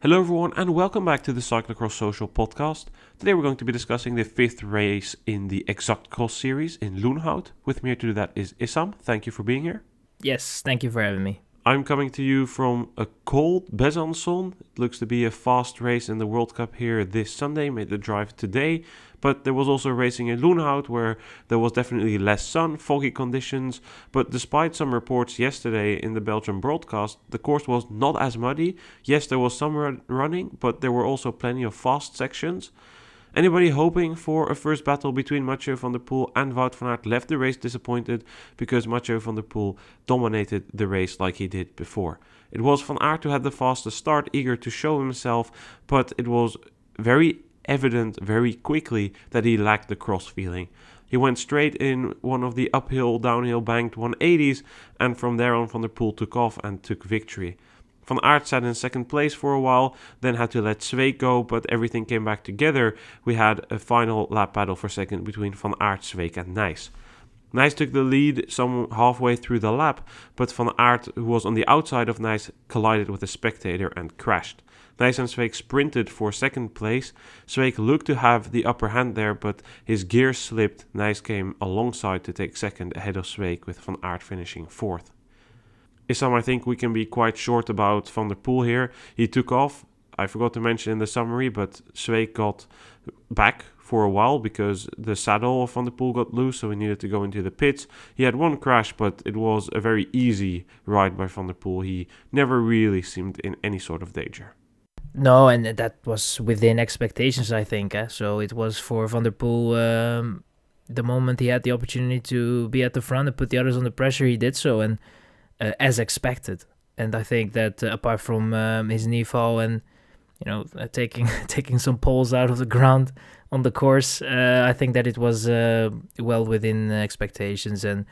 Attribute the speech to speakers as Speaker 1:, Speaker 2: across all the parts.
Speaker 1: Hello everyone and welcome back to the Cyclocross Social podcast. Today we're going to be discussing the fifth race in the Cyclocross series in Loenhout. With me here to do that is Issam. Thank you for being here.
Speaker 2: Yes, thank you for having me.
Speaker 1: I'm coming to you from a cold Besançon. It looks to be a fast race in the World Cup here this Sunday. Made the drive today, but there was also racing in Loenhout where there was definitely less sun, foggy conditions. But despite some reports yesterday in the Belgian broadcast, the course was not as muddy. Yes, there was some running, but there were also plenty of fast sections. Anybody hoping for a first battle between Mathieu van der Poel and Wout van Aert left the race disappointed because Mathieu van der Poel dominated the race like he did before. It was Van Aert who had the fastest start, eager to show himself, but it was very evident very quickly that he lacked the cross feeling. He went straight in one of the uphill, downhill banked 180s, and from there on Van der Poel took off and took victory. Van Aert sat in second place for a while, then had to let Zweek go, but everything came back together. We had a final lap battle for second between Van Aert, Zweek and Nys. Nys took the lead some halfway through the lap, but Van Aert, who was on the outside of Nys, collided with a spectator and crashed. Nys and Zweek sprinted for second place. Zweek looked to have the upper hand there, but his gear slipped. Nys came alongside to take second ahead of Zweek, with Van Aert finishing fourth. Issam, I think we can be quite short about Van der Poel here. He took off. I forgot to mention in the summary, but Zweek got back for a while because the saddle of Van der Poel got loose, so he needed to go into the pits. He had one crash, but it was a very easy ride by Van der Poel. He never really seemed in any sort of danger.
Speaker 2: No, and that was within expectations, I think. So it was for Van der Poel, the moment he had the opportunity to be at the front and put the others under pressure, he did so, and as expected. And I think that apart from his knee fall and taking some poles out of the ground on the course, I think that it was well within expectations. And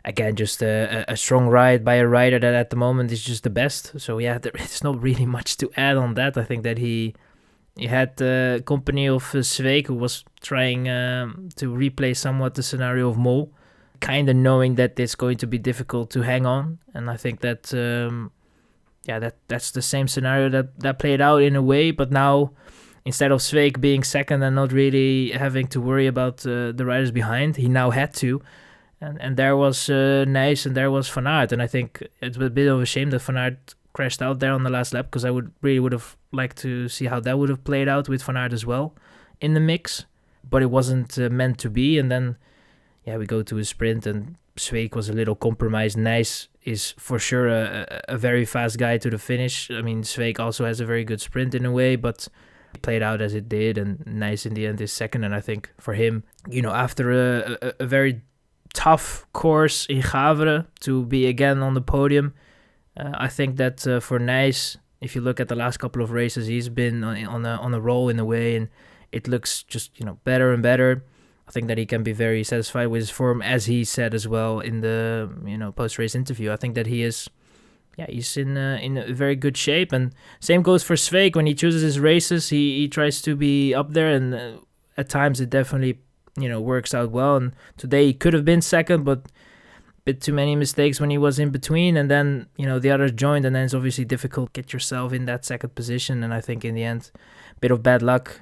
Speaker 2: again, just a strong ride by a rider that at the moment is just the best. So yeah, there's not really much to add on that. I think that he had the company of Zweek, who was trying to replay somewhat the scenario of Mol, kind of knowing that it's going to be difficult to hang on. And I think that that's the same scenario that played out in a way, but now instead of Zweek being second and not really having to worry about the riders behind, he now had to. And there was Nys and there was Van Aert. And I think it's a bit of a shame that Van Aert crashed out there on the last lap, because I would have liked to see how that would have played out with Van Aert as well in the mix. But it wasn't meant to be. And then, we go to a sprint and Zweek was a little compromised. Nys is for sure a very fast guy to the finish. I mean, Zweek also has a very good sprint in a way, but it played out as it did. And Nys in the end is second. And I think for him, after a very tough course in Gavre, to be again on the podium, I think that for Nys, if you look at the last couple of races, he's been on a roll in a way, and it looks just better and better. I think that he can be very satisfied with his form, as he said as well in the post-race interview. I think that he's in a very good shape, and same goes for Zweek. When he chooses his races, he tries to be up there, and at times it definitely works out well. And today he could have been second, but a bit too many mistakes when he was in between, and then the others joined, and then it's obviously difficult to get yourself in that second position. And I think in the end, a bit of bad luck.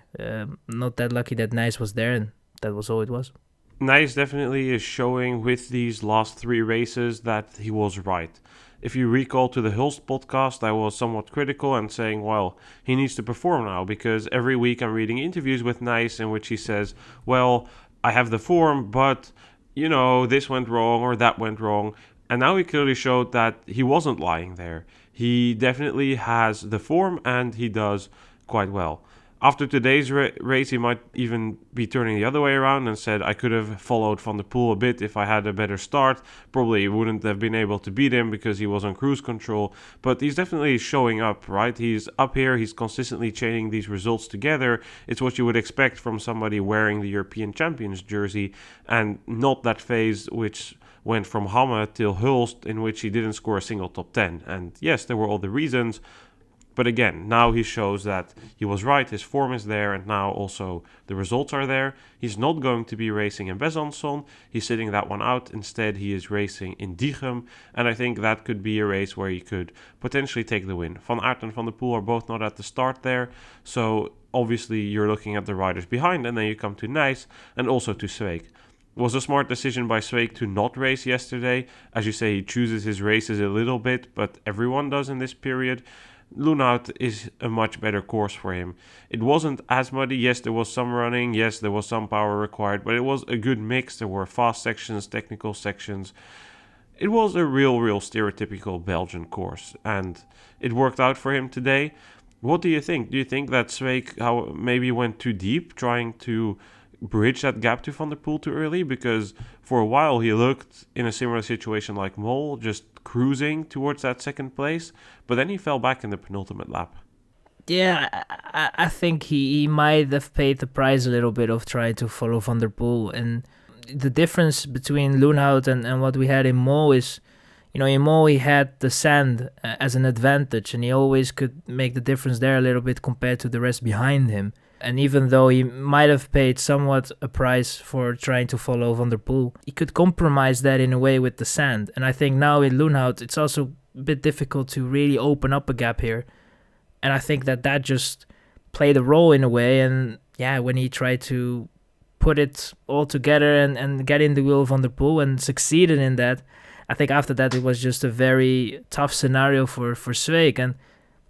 Speaker 2: Not that lucky that Nys was there, and that was all it was.
Speaker 1: Nys definitely is showing with these last three races that he was right. If you recall to the Hulst podcast, I was somewhat critical and saying, well, he needs to perform now, because every week I'm reading interviews with Nys in which he says, well, I have the form, but, this went wrong or that went wrong. And now he clearly showed that he wasn't lying there. He definitely has the form and he does quite well. After today's race, he might even be turning the other way around and said, I could have followed Van der Poel a bit if I had a better start. Probably wouldn't have been able to beat him because he was on cruise control. But he's definitely showing up, right? He's up here. He's consistently chaining these results together. It's what you would expect from somebody wearing the European Champions jersey, and not that phase which went from Hamme till Hulst in which he didn't score a single top 10. And yes, there were all the reasons. But again, now he shows that he was right, his form is there, and now also the results are there. He's not going to be racing in Besançon. He's sitting that one out. Instead, he is racing in Diegem, and I think that could be a race where he could potentially take the win. Van Aert and Van der Poel are both not at the start there, so obviously you're looking at the riders behind, and then you come to Nys and also to Sweeck. It was a smart decision by Sweeck to not race yesterday. As you say, he chooses his races a little bit, but everyone does in this period. Loenhout is a much better course for him. It wasn't as muddy. Yes, there was some running. Yes, there was some power required, but it was a good mix. There were fast sections, technical sections. It was a real stereotypical Belgian course, and it worked out for him today. What do you think? Do you think that Sweeck maybe went too deep, trying to bridge that gap to Van der Poel too early? Because for a while he looked in a similar situation like Mol, just cruising towards that second place, but then he fell back in the penultimate lap.
Speaker 2: Yeah, I think he might have paid the price a little bit of trying to follow Van der Poel. And the difference between Loenhout and what we had in Mol is, in Mol he had the sand as an advantage, and he always could make the difference there a little bit compared to the rest behind him. And even though he might have paid somewhat a price for trying to follow Van der Poel, he could compromise that in a way with the sand. And I think now in Loenhout, it's also a bit difficult to really open up a gap here. And I think that just played a role in a way. And yeah, when he tried to put it all together and get in the wheel of Van der Poel and succeeded in that, I think after that it was just a very tough scenario for Sweeck. And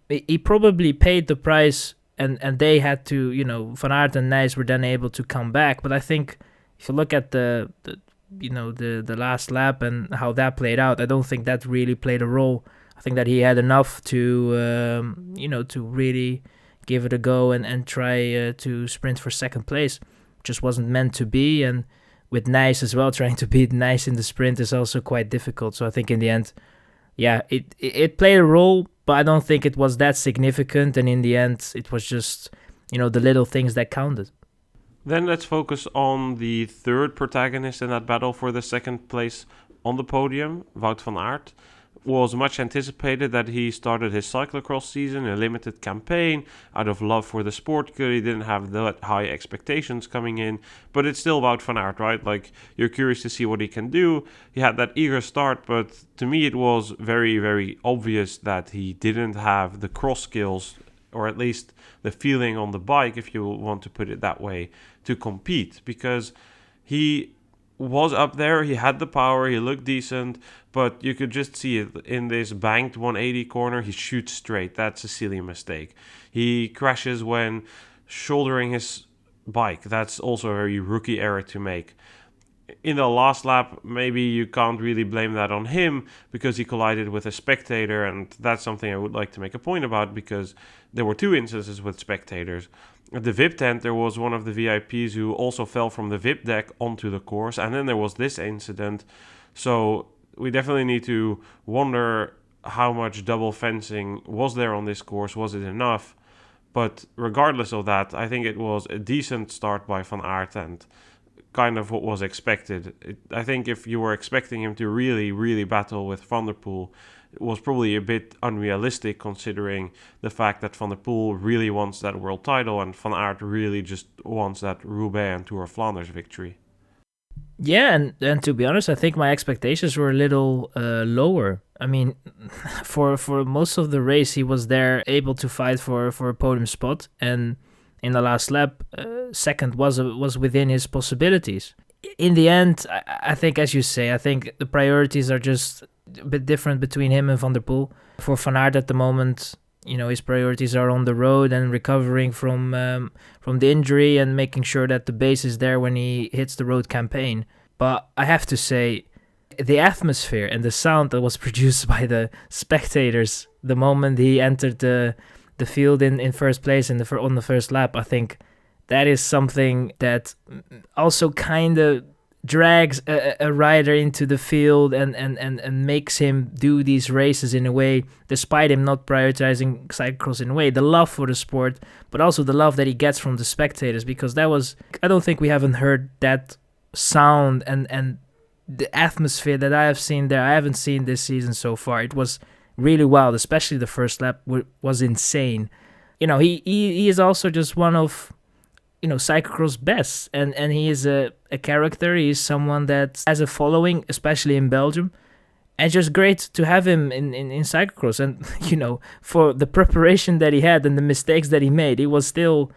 Speaker 2: he probably paid the price. And they had to, Van Aert and Nys were then able to come back. But I think if you look at the last lap and how that played out, I don't think that really played a role. I think that he had enough to, to really give it a go and try to sprint for second place. Just wasn't meant to be. And with Nys as well, trying to beat Nys in the sprint is also quite difficult. So I think in the end, yeah, it played a role, but I don't think it was that significant. And in the end, it was just, the little things that counted.
Speaker 1: Then let's focus on the third protagonist in that battle for the second place on the podium, Wout van Aert. Was much anticipated that he started his cyclocross season, a limited campaign, out of love for the sport. He didn't have that high expectations coming in, but it's still Wout van Aert, right? Like, you're curious to see what he can do. He had that eager start, but to me it was very obvious that he didn't have the cross skills, or at least the feeling on the bike, if you want to put it that way, to compete, because he was up there, he had the power, he looked decent, but you could just see it in this banked 180 corner. He shoots straight. That's a silly mistake. He crashes when shouldering his bike. That's also a very rookie error to make. In the last lap, maybe you can't really blame that on him because he collided with a spectator, and that's something I would like to make a point about because there were two instances with spectators. At the VIP tent, there was one of the VIPs who also fell from the VIP deck onto the course, and then there was this incident. So we definitely need to wonder how much double fencing was there on this course. Was it enough? But regardless of that, I think it was a decent start by Van Aert and kind of what was expected. I think if you were expecting him to really battle with Van der Poel, it was probably a bit unrealistic considering the fact that Van der Poel really wants that world title and Van Aert really just wants that Roubaix and Tour of Flanders victory.
Speaker 2: Yeah, and to be honest, I think my expectations were a little lower. I mean, for most of the race, he was there able to fight for a podium spot, and in the last lap, second was within his possibilities. In the end, I think, as you say, I think the priorities are just a bit different between him and Van der Poel. For Van Aert at the moment, his priorities are on the road and recovering from the injury and making sure that the base is there when he hits the road campaign. But I have to say, the atmosphere and the sound that was produced by the spectators the moment he entered the field in first place on the first lap, I think that is something that also kind of drags a rider into the field and makes him do these races in a way, despite him not prioritizing cyclocross in a way, the love for the sport, but also the love that he gets from the spectators, because that was, I don't think we haven't heard that sound and the atmosphere that I have seen there. I haven't seen this season so far. It was really wild, especially the first lap was insane. He is also just one of cyclocross best, and he is a character. He is someone that has a following, especially in Belgium, and just great to have him in cyclocross. And for the preparation that he had and the mistakes that he made, he was still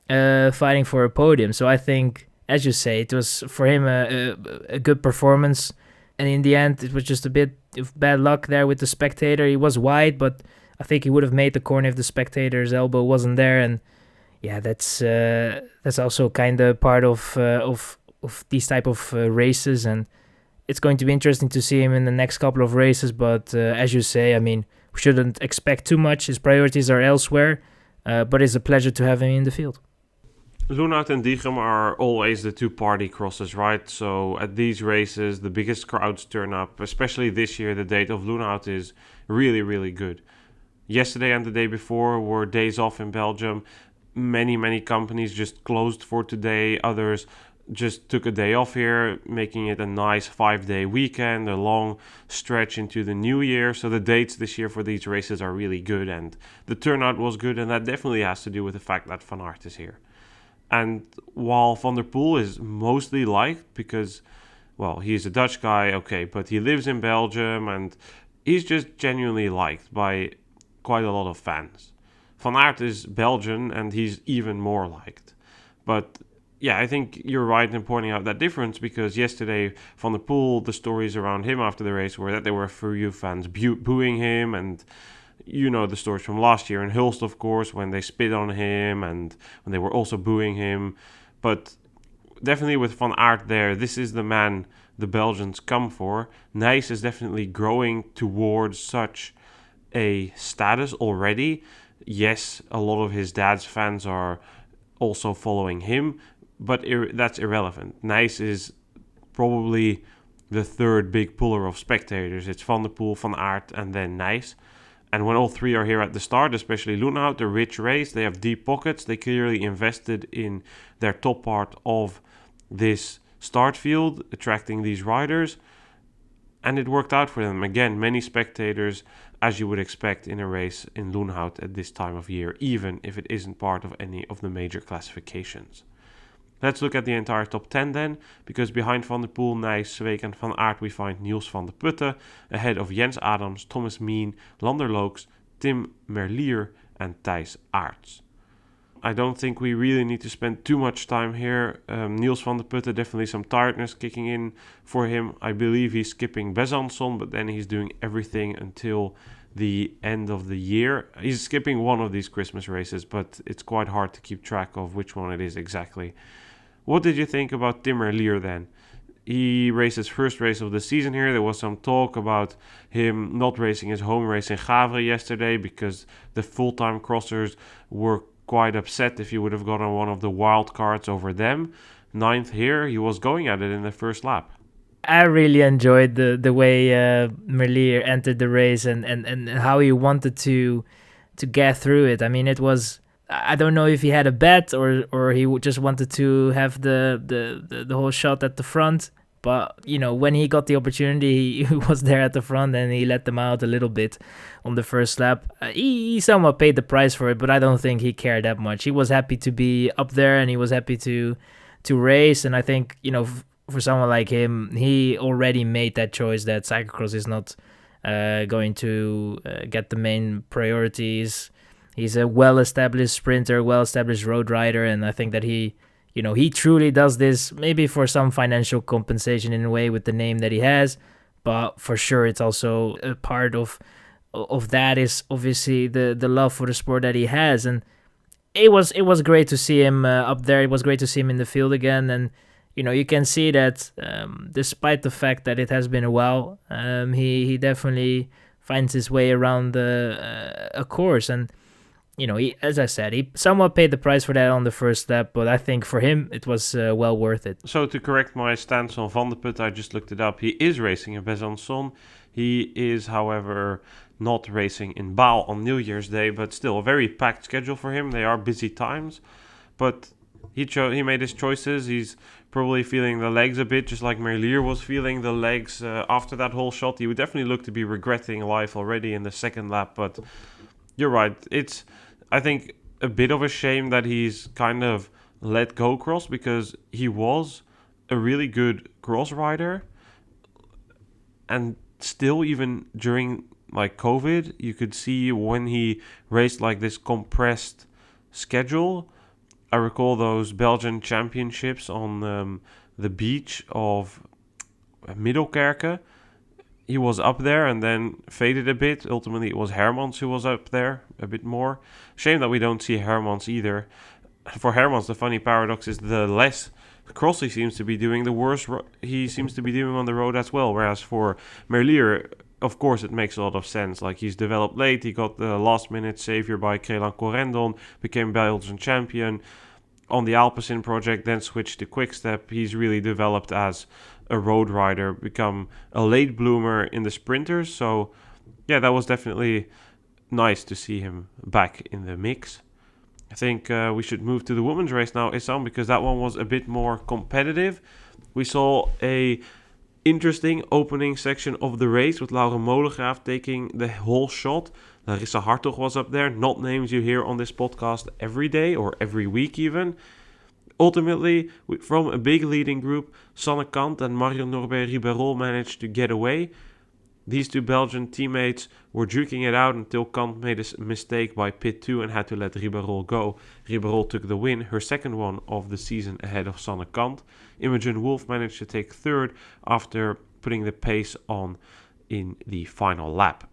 Speaker 2: fighting for a podium. So I think, as you say, it was for him a good performance. And in the end, it was just a bit of bad luck there with the spectator. He was wide, but I think he would have made the corner if the spectator's elbow wasn't there. And yeah, that's also kind of part of these type of races. And it's going to be interesting to see him in the next couple of races. But as you say, I mean, we shouldn't expect too much. His priorities are elsewhere. But it's a pleasure to have him in the field.
Speaker 1: Loenhout and Diegem are always the two party crosses, right? So at these races, the biggest crowds turn up. Especially this year, the date of Loenhout is really, really good. Yesterday and the day before were days off in Belgium. Many companies just closed for today. Others just took a day off here, making it a nice 5-day weekend, a long stretch into the new year. So the dates this year for these races are really good, and the turnout was good, and that definitely has to do with the fact that Van Aert is here. And while Van der Poel is mostly liked because, well, he's a Dutch guy, okay, but he lives in Belgium and he's just genuinely liked by quite a lot of fans. Van Aert is Belgian and he's even more liked. But yeah, I think you're right in pointing out that difference, because yesterday Van der Poel, the stories around him after the race were that there were a few fans booing him, and the stories from last year in Hulst, of course, when they spit on him and when they were also booing him. But definitely with Van Aert there, this is the man the Belgians come for. Nys is definitely growing towards such a status already. Yes, a lot of his dad's fans are also following him, but that's irrelevant. Nys is probably the third big puller of spectators. It's Van der Poel, Van Aert, and then Nys. And when all three are here at the start, especially Loenhout, a rich race, they have deep pockets. They clearly invested in their top part of this start field, attracting these riders. And it worked out for them. Again, many spectators, as you would expect in a race in Loenhout at this time of year, even if it isn't part of any of the major classifications. Let's look at the entire top 10 then, because behind Van der Poel, Nys, Zweek and Van Aert we find Niels van der Putte, ahead of Jens Adams, Thomas Meen, Lander Looks, Tim Merlier and Thijs Aerts. I don't think we really need to spend too much time here. Niels van der Putte, definitely some tiredness kicking in for him. I believe he's skipping Besançon, but then he's doing everything until the end of the year. He's skipping one of these Christmas races, but it's quite hard to keep track of which one it is exactly. What did you think about Tim Merlier then? He raced his first race of the season here. There was some talk about him not racing his home race in Gavre yesterday because the full-time crossers were quite upset if he would have gotten one of the wild cards over them. 9th here, he was going at it in the first lap.
Speaker 2: I really enjoyed the way Merlier entered the race and how he wanted to get through it. I mean, it was, I don't know if he had a bet or he just wanted to have the whole shot at the front. But, when he got the opportunity, he was there at the front and he let them out a little bit on the first lap. He somewhat paid the price for it, but I don't think he cared that much. He was happy to be up there and he was happy to race. And I think, for someone like him, he already made that choice that cyclocross is not going to get the main priorities. He's a well-established sprinter, well-established road rider, and I think that he truly does this maybe for some financial compensation in a way with the name that he has, but for sure it's also a part of that is obviously the love for the sport that he has. And it was great to see him up there. It was great to see him in the field again, and you can see that despite the fact that it has been a while, he definitely finds his way around a course. And he, as I said, he somewhat paid the price for that on the first lap, but I think for him it was well worth it.
Speaker 1: So to correct my stance on Van der Putte, I just looked it up. He is racing in Besançon. He is, however, not racing in Baal on New Year's Day, but still a very packed schedule for him. They are busy times, but he made his choices. He's probably feeling the legs a bit, just like Merlier was feeling the legs after that whole shot. He would definitely look to be regretting life already in the second lap. But you're right. It's, I think, a bit of a shame that he's kind of let go cross, because he was a really good cross rider. And still, even during like COVID, you could see when he raced like this compressed schedule. I recall those Belgian championships on the beach of Middelkerke. He was up there and then faded a bit. Ultimately, it was Hermans who was up there a bit more. Shame that we don't see Hermans either. For Hermans, the funny paradox is the less cross he seems to be doing, the worse he seems to be doing on the road as well. Whereas for Merlier, of course, it makes a lot of sense. Like, he's developed late. He got the last-minute savior by Crelan Corendon, became Belgian champion on the Alpecin project, then switched to Quickstep. He's really developed as a road rider, become a late bloomer in the sprinters. So, yeah, that was definitely nice to see him back in the mix. I think we should move to the women's race now, Issam, because that one was a bit more competitive. We saw a interesting opening section of the race with Laura Molengraaf taking the whole shot. Larissa Hartog was up there, not names you hear on this podcast every day or every week even. Ultimately, from a big leading group, Sanne Kant and Marion Norbert-Ribeyrolles managed to get away. These two Belgian teammates were duking it out until Kant made a mistake by pit 2 and had to let Ribeyrolles go. Ribeyrolles took the win, her second one of the season ahead of Sanne Kant. Imogen Wolf managed to take third after putting the pace on in the final lap.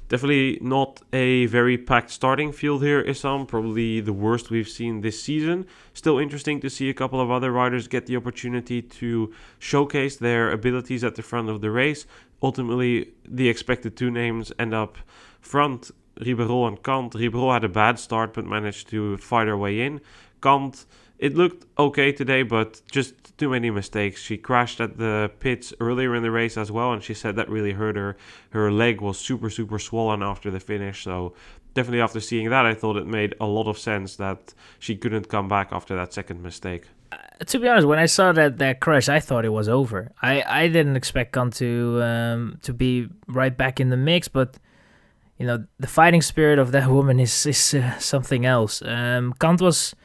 Speaker 1: Definitely not a very packed starting field here, Issam. Probably the worst we've seen this season. Still interesting to see a couple of other riders get the opportunity to showcase their abilities at the front of the race. Ultimately, the expected two names end up front, Ribeyrolles and Kant. Ribeyrolles had a bad start but managed to fight her way in. Kant, it looked okay today, but just too many mistakes. She crashed at the pits earlier in the race as well, and she said that really hurt her. Her leg was super swollen after the finish, so definitely after seeing that, I thought it made a lot of sense that she couldn't come back after that second mistake.
Speaker 2: To be honest, when I saw that crash, I thought it was over. I didn't expect Kant to be right back in the mix, but you know, the fighting spirit of that woman is something else. Kant was,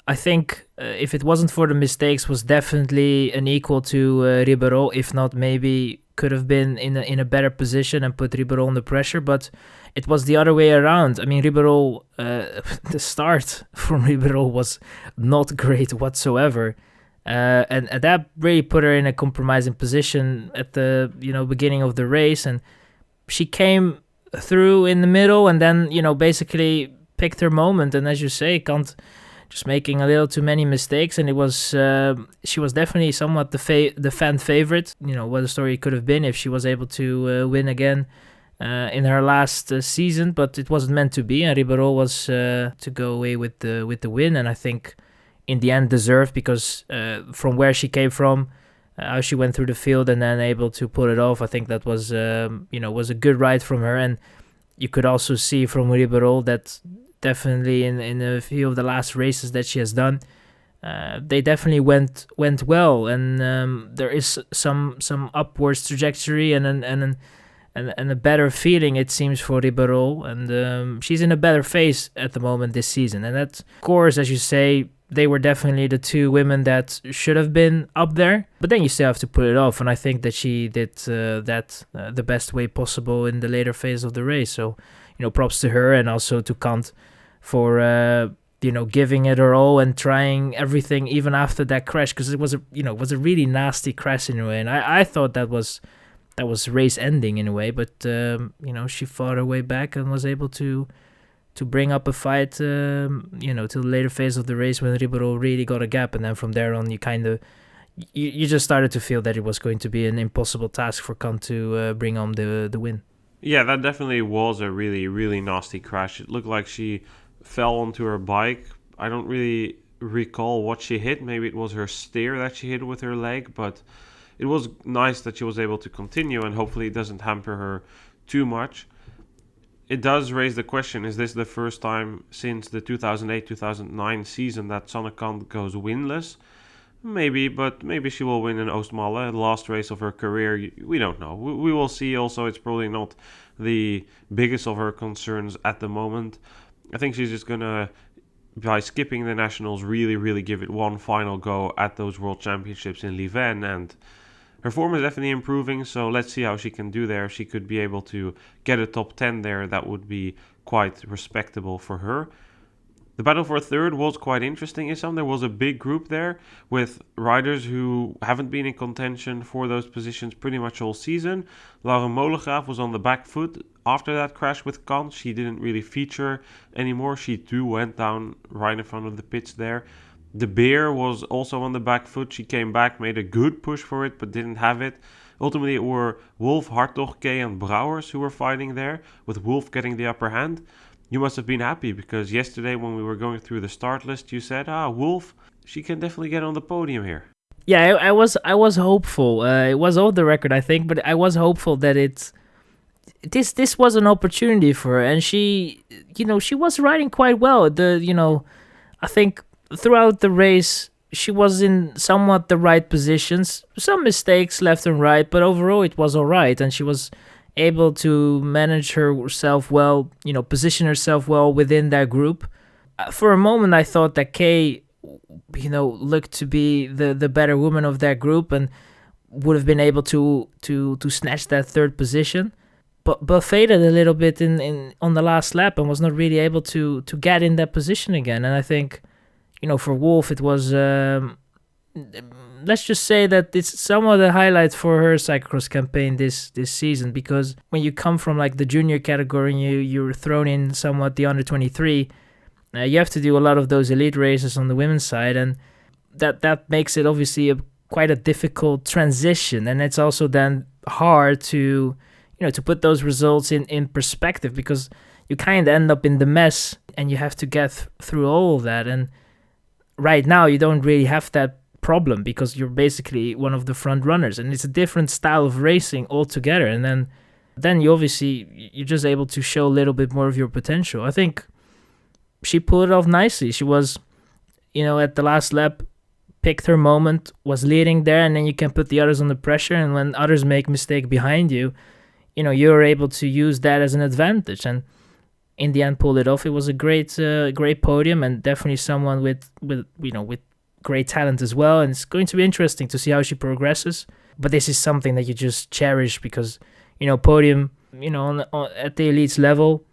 Speaker 2: I think, if it wasn't for the mistakes, was definitely an equal to Ribeyrolles, if not maybe could have been in a better position and put Ribeyrolles under pressure, but it was the other way around. I mean, Ribeyrolles, the start from Ribeyrolles was not great whatsoever, and that really put her in a compromising position at the beginning of the race, and she came through in the middle and then basically picked her moment. And as you say, Kant just making a little too many mistakes, and it was she was definitely somewhat the fan favorite. What a story could have been if she was able to win again in her last season, but it wasn't meant to be, and Ribeyrolles was to go away with the win, and I think in the end deserved, because from where she came from, how she went through the field and then able to pull it off, I think that was was a good ride from her. And you could also see from Ribeyrolles that definitely in a few of the last races that she has done, they definitely went well, and there is some upwards trajectory and a better feeling, it seems, for Ribeyrolles, and she's in a better phase at the moment this season. And that, of course, as you say, they were definitely the two women that should have been up there, but then you still have to put it off, and I think that she did that the best way possible in the later phase of the race. So props to her, and also to Kant for giving it her all and trying everything even after that crash, because it was a really nasty crash in a way, and I thought that was race ending in a way, but she fought her way back and was able to bring up a fight to the later phase of the race when Ribeyrolles really got a gap, and then from there on you just started to feel that it was going to be an impossible task for Kant to bring home the win.
Speaker 1: Yeah, that definitely was a really, really nasty crash. It looked like she fell onto her bike. I don't really recall what she hit. Maybe it was her steer that she hit with her leg, but it was nice that she was able to continue, and hopefully it doesn't hamper her too much. it does raise the question, is this the first time since the 2008-2009 season that Sanne Kant goes winless? Maybe, but maybe she will win in Oostmalle, the last race of her career. We don't know. We will see. Also, it's probably not the biggest of her concerns at the moment. I think she's just going to, by skipping the Nationals, really, really give it one final go at those World Championships in Louvain. And her form is definitely improving, so let's see how she can do there. If she could be able to get a top 10 there, that would be quite respectable for her. The battle for third was quite interesting, Issam. There was a big group there with riders who haven't been in contention for those positions pretty much all season. Laura Molengraaf was on the back foot after that crash with Kant. She didn't really feature anymore. She too went down right in front of the pits there. De Beer was also on the back foot. She came back, made a good push for it, but didn't have it. Ultimately, it were Wolf, Hartog, Kay and Brouwers who were fighting there, with Wolf getting the upper hand. You must have been happy, because yesterday when we were going through the start list, you said, Wolf, she can definitely get on the podium here.
Speaker 2: Yeah, I was hopeful. It was off the record, I think, but I was hopeful that this was an opportunity for her, and she was riding quite well. I think throughout the race she was in somewhat the right positions. Some mistakes left and right, but overall it was all right, and she was able to manage herself well, position herself well within that group. For a moment, I thought that Kay, looked to be the better woman of that group and would have been able to snatch that third position, but faded a little bit in on the last lap and was not really able to get in that position again. And I think, for Wolf, it was. Let's just say that it's somewhat a highlight for her cyclocross campaign this season, because when you come from like the junior category and you're thrown in somewhat the under 23, you have to do a lot of those elite races on the women's side, and that makes it obviously quite a difficult transition, and it's also then hard to to put those results in perspective, because you kind of end up in the mess and you have to get through all of that. And right now you don't really have that problem because you're basically one of the front runners, and it's a different style of racing altogether. And then you're just able to show a little bit more of your potential. I think she pulled it off nicely. She was, at the last lap, picked her moment, was leading there, and then you can put the others under pressure. And when others make mistake behind you, you're able to use that as an advantage. And in the end, pulled it off. It was a great podium, and definitely someone with great talent as well. And it's going to be interesting to see how she progresses. But this is something that you just cherish because, podium, at the elites level,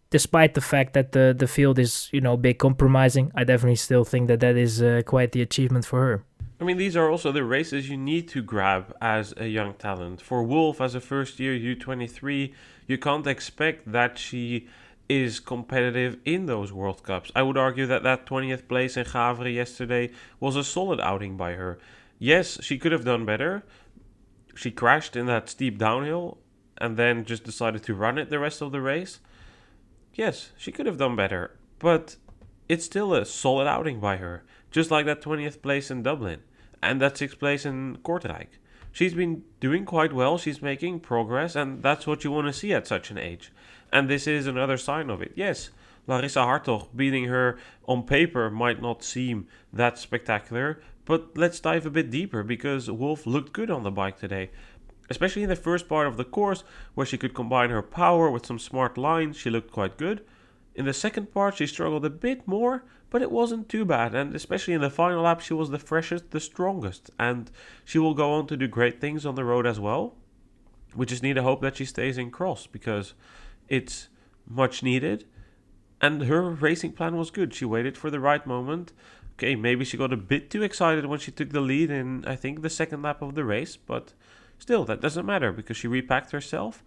Speaker 2: despite the fact that the field is, a bit compromising, I definitely still think that is quite the achievement for her.
Speaker 1: I mean, these are also the races you need to grab as a young talent. For Wolf, as a first-year U23, you can't expect that she is competitive in those World Cups. I would argue that 20th place in Gavre yesterday was a solid outing by her. Yes, she could have done better. She crashed in that steep downhill and then just decided to run it the rest of the race. Yes, she could have done better, but it's still a solid outing by her. Just like that 20th place in Dublin and that 6th place in Kortrijk. She's been doing quite well, she's making progress, and that's what you want to see at such an age. And this is another sign of it. Yes, Larissa Hartog beating her on paper might not seem that spectacular, but let's dive a bit deeper, because Wolf looked good on the bike today. Especially in the first part of the course, where she could combine her power with some smart lines, she looked quite good. In the second part, she struggled a bit more, but it wasn't too bad. And especially in the final lap, she was the freshest, the strongest. And she will go on to do great things on the road as well. We just need to hope that she stays in cross, because it's much needed. And her racing plan was good. She waited for the right moment. Okay, maybe she got a bit too excited when she took the lead in, I think, the second lap of the race. But still, that doesn't matter, because she repacked herself.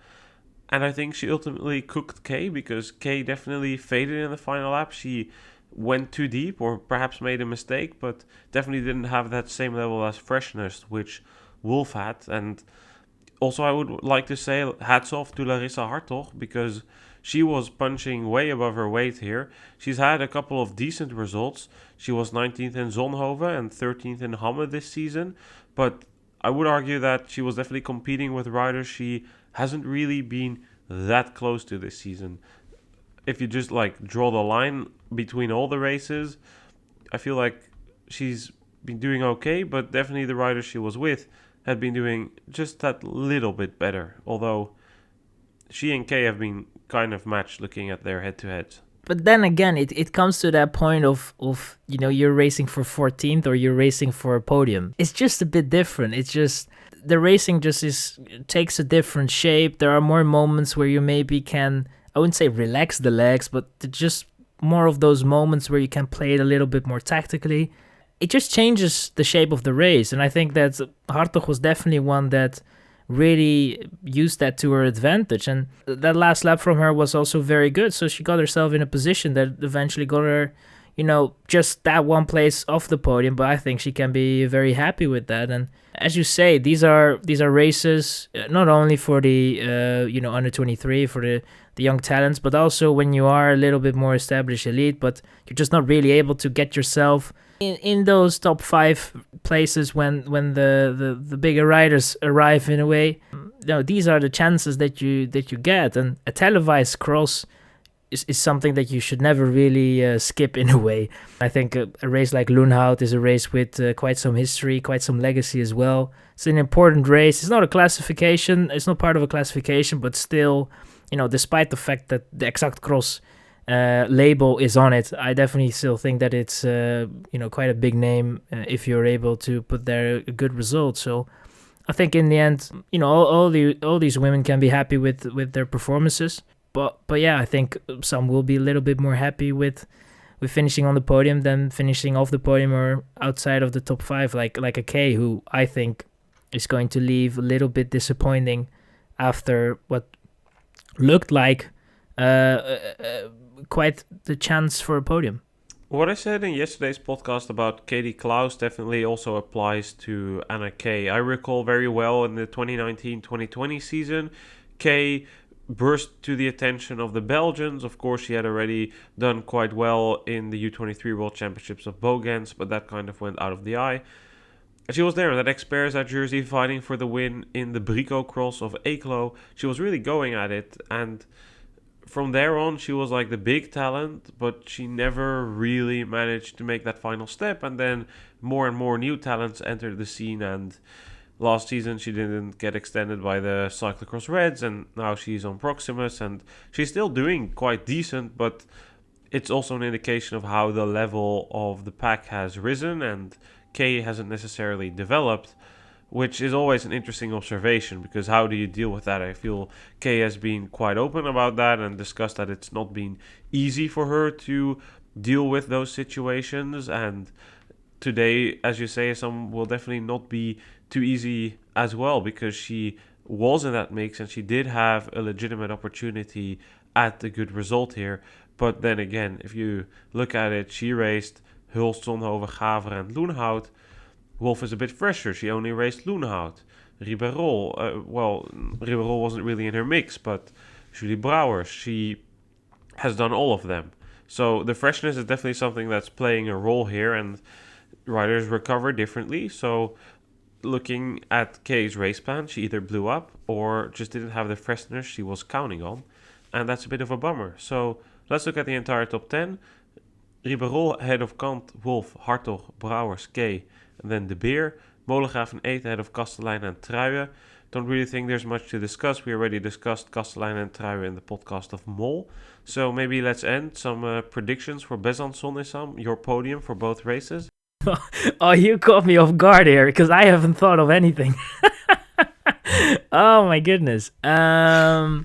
Speaker 1: And I think she ultimately cooked Kay, because Kay definitely faded in the final lap. She went too deep, or perhaps made a mistake, but definitely didn't have that same level as freshness, which Wolf had. And also I would like to say hats off to Larissa Hartog, because she was punching way above her weight here. She's had a couple of decent results. She was 19th in Zonhoven and 13th in Hamme this season, but I would argue that she was definitely competing with riders she hasn't really been that close to this season. if you just like draw the line between all the races, I feel like she's been doing okay, but definitely the riders she was with had been doing just that little bit better. Although she and Kay have been kind of matched looking at their head-to-heads.
Speaker 2: But then again, it comes to that point of you're racing for 14th or you're racing for a podium. It's just a bit different. It's just the racing takes a different shape. There are more moments where you maybe can, I wouldn't say relax the legs, but just more of those moments where you can play it a little bit more tactically. It just changes the shape of the race, and I think that Hartog was definitely one that really used that to her advantage, and that last lap from her was also very good, so she got herself in a position that eventually got her, just that one place off the podium, but I think she can be very happy with that. And as you say, these are races not only for the under 23, for the young talents, but also when you are a little bit more established elite, but you're just not really able to get yourself in those top 5 places when the bigger riders arrive in a way. These are the chances that you get, and a televised cross is something that you should never really skip in a way. I think a race like Loenhout is a race with quite some history, quite some legacy as well. It's an important race. It's not a classification. It's not part of a classification, but still, despite the fact that the Exact Cross label is on it, I definitely still think that it's quite a big name if you're able to put there a good result. So I think in the end, all these women can be happy with their performances. But yeah, I think some will be a little bit more happy with finishing on the podium than finishing off the podium or outside of the top 5, like a Kay, who I think is going to leave a little bit disappointing after what looked like quite the chance for a podium.
Speaker 1: What I said in yesterday's podcast about Katie Klaus definitely also applies to Anna Kay. I recall very well in the 2019-2020 season, Kay burst to the attention of the Belgians. Of course, she had already done quite well in the U23 World Championships of Bogens, but that kind of went out of the eye. She was there in that Experza jersey fighting for the win in the Brico Cross of Eeklo. She was really going at it, and from there on, she was like the big talent, but she never really managed to make that final step. And then more and more new talents entered the scene. And last season, she didn't get extended by the Cyclocross Reds, and now she's on Proximus, and she's still doing quite decent. But it's also an indication of how the level of the pack has risen, and Kay hasn't necessarily developed, which is always an interesting observation, because how do you deal with that? I feel Kay has been quite open about that and discussed that it's not been easy for her to deal with those situations, and today, as you say, some will definitely not be too easy as well, because she was in that mix and she did have a legitimate opportunity at the good result here. But then again, if you look at it, she raced Hulst, Zonhoven, Gavre and Loenhout. Wolf is a bit fresher. She only raced Loenhout. Ribeirol, Ribeirol wasn't really in her mix, but Julie Brouwers, she has done all of them. So the freshness is definitely something that's playing a role here, and riders recover differently. So looking at Kay's race plan, she either blew up or just didn't have the freshness she was counting on, and that's a bit of a bummer. So let's look at the entire top 10. Ribeirol ahead of Kant, Wolf, Hartog, Brouwers, Kay, and then De Beer. Molengraaf and 8 ahead of Kastelein and Truije. Don't really think there's much to discuss. We already discussed Kastelein and Truije in the podcast of Mol. So maybe let's end some predictions for Besançon, Issam, your podium for both races.
Speaker 2: Oh, you caught me off guard here, because I haven't thought of anything. Oh my goodness. I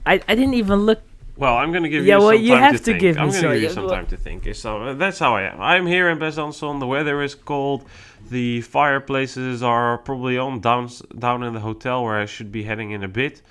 Speaker 2: didn't even look.
Speaker 1: Well, I'm going to give you some time to think.
Speaker 2: You have to give me
Speaker 1: I'm going to give you some time to think. So that's how I am. I'm here in Besançon. The weather is cold. The fireplaces are probably on down in the hotel where I should be heading in a bit.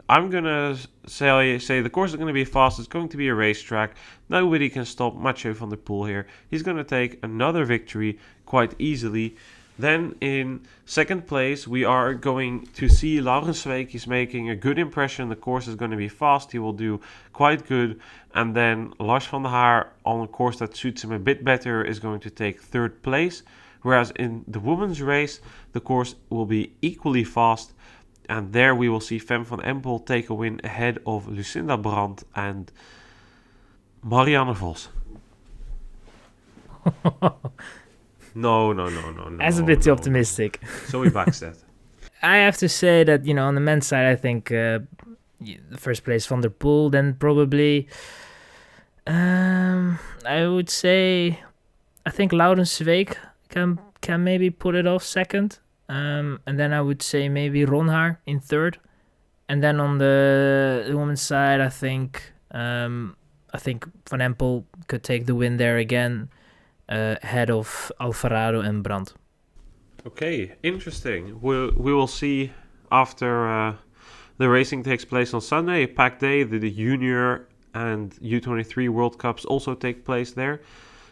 Speaker 1: I'm going to say the course is going to be fast. It's going to be a racetrack. Nobody can stop Mathieu van der Poel here. He's going to take another victory quite easily. Then in second place, we are going to see Laurenswijk. He's making a good impression. The course is going to be fast. He will do quite good. And then Lars van der Haar, on a course that suits him a bit better, is going to take third place. Whereas in the women's race, the course will be equally fast. And there we will see Fem van Empel take a win ahead of Lucinda Brandt. And Marianne Vos. No.
Speaker 2: That's a bit too optimistic.
Speaker 1: Zoe Backstedt.
Speaker 2: I have to say that, on the men's side, I think the first place Van der Poel, then probably, I would say, I think Laurens Zweek can maybe put it off second. And then I would say maybe Ronhaar in third. And then on the women's side, I think Van Empel could take the win there again, ahead of Alvarado and Brandt.
Speaker 1: Okay, interesting. We will see after the racing takes place on Sunday, a packed day. The Junior and U23 World Cups also take place there.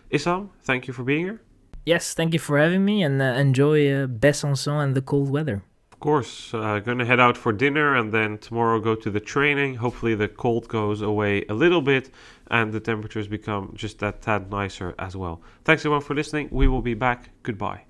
Speaker 1: Issam, thank you for being here.
Speaker 2: Yes, thank you for having me, and enjoy Besançon and the cold weather.
Speaker 1: Of course, gonna head out for dinner and then tomorrow go to the training. Hopefully the cold goes away a little bit and the temperatures become just that tad nicer as well. Thanks everyone for listening. We will be back. Goodbye.